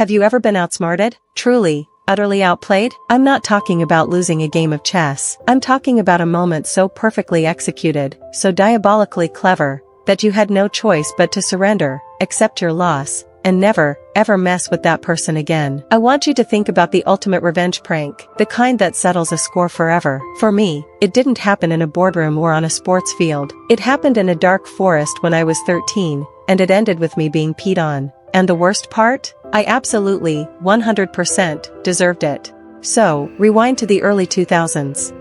Have you ever been outsmarted? Truly, utterly outplayed? I'm not talking about losing a game of chess. I'm talking about a moment so perfectly executed, so diabolically clever, that you had no choice but to surrender, accept your loss, and never, ever mess with that person again. I want you to think about the ultimate revenge prank, the kind that settles a score forever. For me, it didn't happen in a boardroom or on a sports field. It happened in a dark forest when I was 13, and it ended with me being peed on. And the worst part? I absolutely, 100%, deserved it. So, rewind to the early 2000s.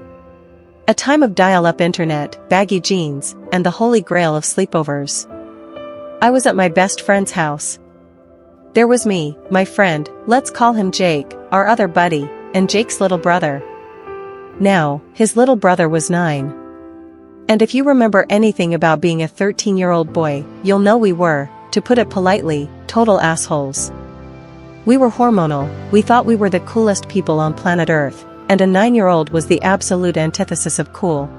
A time of dial-up internet, baggy jeans, and the holy grail of sleepovers. I was at my best friend's house. There was me, my friend, let's call him Jake, our other buddy, and Jake's little brother. Now, his little brother was 9. And if you remember anything about being a 13-year-old boy, you'll know we were, to put it politely, total assholes. We were hormonal, we thought we were the coolest people on planet Earth, and a 9-year-old was the absolute antithesis of cool.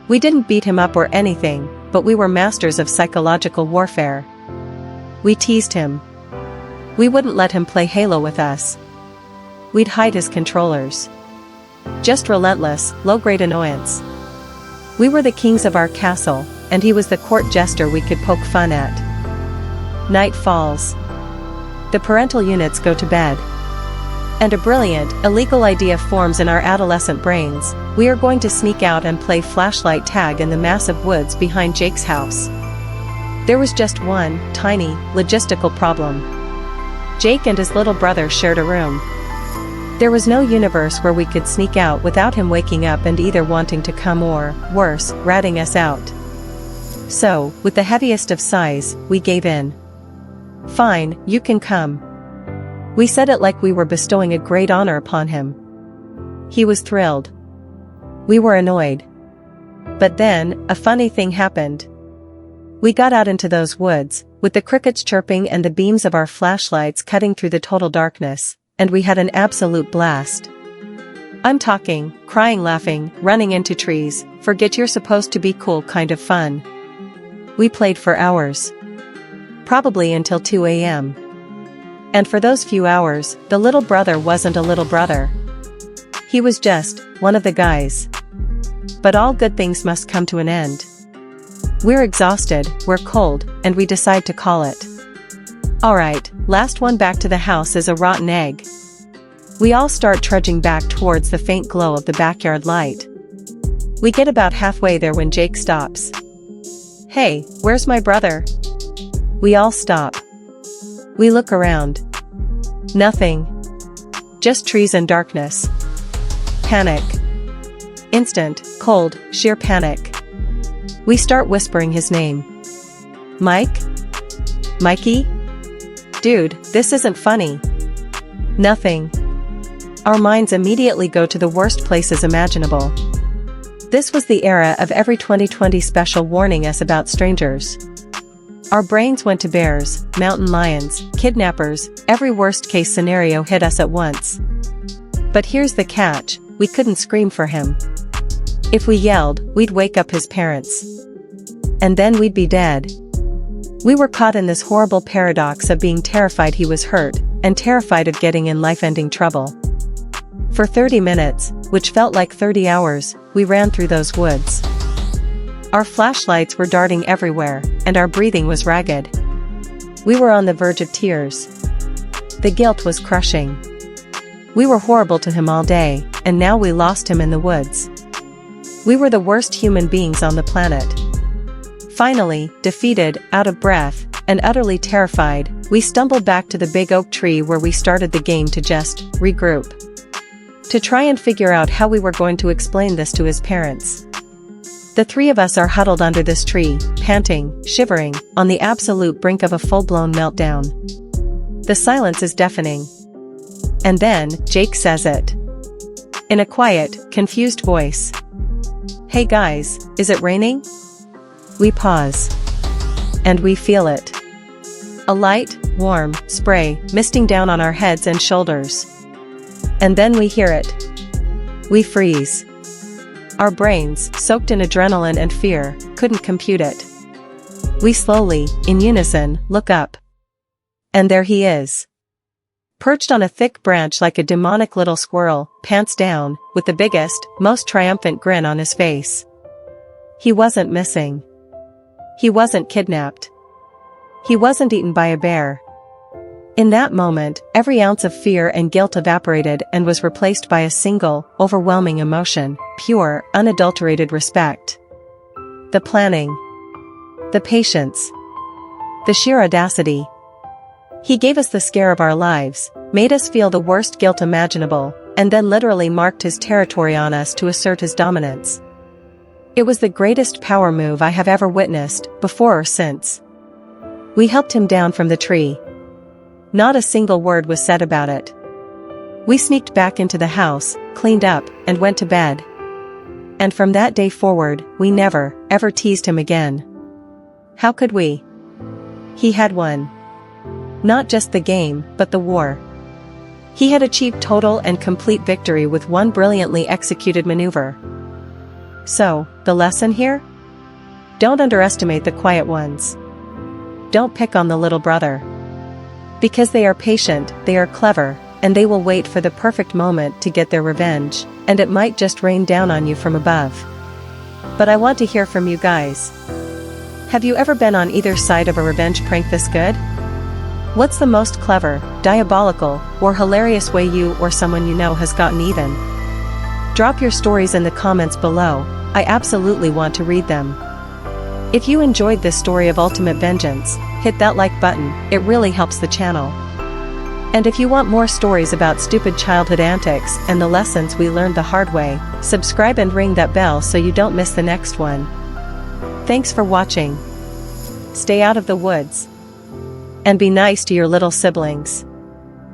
We didn't beat him up or anything, but we were masters of psychological warfare. We teased him. We wouldn't let him play Halo with us. We'd hide his controllers. Just relentless, low-grade annoyance. We were the kings of our castle, and he was the court jester we could poke fun at. Night falls. The parental units go to bed. And a brilliant, illegal idea forms in our adolescent brains. We are going to sneak out and play flashlight tag in the massive woods behind Jake's house. There was just one, tiny, logistical problem. Jake and his little brother shared a room. There was no universe where we could sneak out without him waking up and either wanting to come or, worse, ratting us out. So, with the heaviest of sighs, we gave in. Fine, you can come. We said it like we were bestowing a great honor upon him. He was thrilled. We were annoyed. But then, a funny thing happened. We got out into those woods, with the crickets chirping and the beams of our flashlights cutting through the total darkness, and we had an absolute blast. I'm talking, crying, laughing, running into trees, forget you're supposed to be cool kind of fun. We played for hours. Probably until 2 a.m. And for those few hours, the little brother wasn't a little brother. He was just one of the guys. But all good things must come to an end. We're exhausted, we're cold, and we decide to call it. Alright, last one back to the house is a rotten egg. We all start trudging back towards the faint glow of the backyard light. We get about halfway there when Jake stops. Hey, where's my brother? We all stop. We look around. Nothing. Just trees and darkness. Panic. Instant, cold, sheer panic. We start whispering his name. Mike? Mikey? Dude, this isn't funny. Nothing. Our minds immediately go to the worst places imaginable. This was the era of every 2020 special warning us about strangers. Our brains went to bears, mountain lions, kidnappers, every worst-case scenario hit us at once. But here's the catch, we couldn't scream for him. If we yelled, we'd wake up his parents. And then we'd be dead. We were caught in this horrible paradox of being terrified he was hurt, and terrified of getting in life-ending trouble. For 30 minutes, which felt like 30 hours, we ran through those woods. Our flashlights were darting everywhere, and our breathing was ragged. We were on the verge of tears. The guilt was crushing. We were horrible to him all day, and now we lost him in the woods. We were the worst human beings on the planet. Finally, defeated, out of breath, and utterly terrified, we stumbled back to the big oak tree where we started the game to just regroup. To try and figure out how we were going to explain this to his parents. The three of us are huddled under this tree, panting, shivering, on the absolute brink of a full-blown meltdown. The silence is deafening. And then, Jake says it. In a quiet, confused voice. Hey guys, is it raining? We pause. And we feel it. A light, warm, spray, misting down on our heads and shoulders. And then we hear it. We freeze. Our brains, soaked in adrenaline and fear, couldn't compute it. We slowly, in unison, look up. And there he is. perched on a thick branch like a demonic little squirrel, pants down, with the biggest, most triumphant grin on his face. He wasn't missing. He wasn't kidnapped. He wasn't eaten by a bear. In that moment, every ounce of fear and guilt evaporated and was replaced by a single, overwhelming emotion, pure, unadulterated respect. The planning. The patience. The sheer audacity. He gave us the scare of our lives, made us feel the worst guilt imaginable, and then literally marked his territory on us to assert his dominance. It was the greatest power move I have ever witnessed, before or since. We helped him down from the tree. Not a single word was said about it. We sneaked back into the house, cleaned up, and went to bed. And from that day forward, we never, ever teased him again. How could we? He had won. Not just the game, but the war. He had achieved total and complete victory with one brilliantly executed maneuver. So, the lesson here? Don't underestimate the quiet ones. Don't pick on the little brother. Because they are patient, they are clever, and they will wait for the perfect moment to get their revenge, and it might just rain down on you from above. But I want to hear from you guys. Have you ever been on either side of a revenge prank this good? What's the most clever, diabolical, or hilarious way you or someone you know has gotten even? Drop your stories in the comments below. I absolutely want to read them. If you enjoyed this story of ultimate vengeance, hit that like button, it really helps the channel. And if you want more stories about stupid childhood antics and the lessons we learned the hard way, subscribe and ring that bell so you don't miss the next one. Thanks for watching. Stay out of the woods. And be nice to your little siblings.